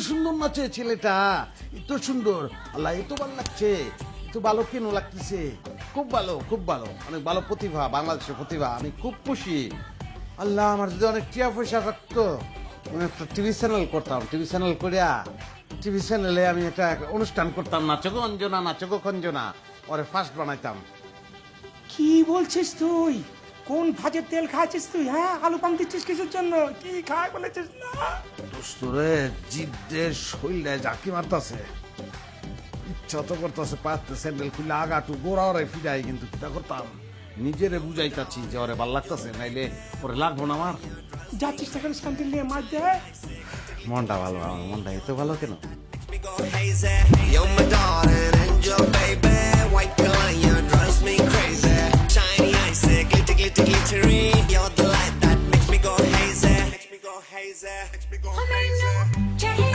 সুন্দর নাচে ছেলেটা, এত সুন্দর, আল্লাহ এত ভালো লাগছে, এত ভালো কেন লাগতেছে, খুব ভালো খুব ভালো, অনেক ভালো প্রতিভা, বাংলাদেশের প্রতিভা, আমি খুব খুশি। আল্লাহ আমার যদি অনেক টিয়া পয়সা থাকতো, আমি একটা টিভি চ্যানেল করতাম, টিভি চ্যানেল করিয়া টিভি চ্যানেলে আমি একটা অনুষ্ঠান করতাম, নাচগো অঞ্জনা নাচগো খঞ্জনা, ওরে ফার্স্ট বানাইতাম। কি বলছিস তুই? কোন ভাজের তেল খাচ্ছিস তুই? হ্যাঁ, আলু পাম দিচ্ছিস কিছুর জন্য? কি খায় বলেছিস না? দোস্তরে জিদ্দের শরীরে জাকি মারতাছে, ইচ্ছা তো করতেছে পাতে স্যান্ডেল খুলে আগাটু গোড়া ওরে ফিরাই, কিন্তু কিটা করতাম, নিজেরে বুঝাইতাছি যে ওরে ভাল লাগতাছে, নাইলে ওরে লাগবো না আমার। যাচ্ছিস তখন স্যান্ডেল নিয়ে মার দে। মনটা ভালো, আমার মনটা এত ভালো কেন? You're my darling angel, baby. White lion drives me crazy. Shiny eyes, glitter, glitter, glittery. You're the light that makes me go hazy. Makes me go hazy. Makes me go hazy.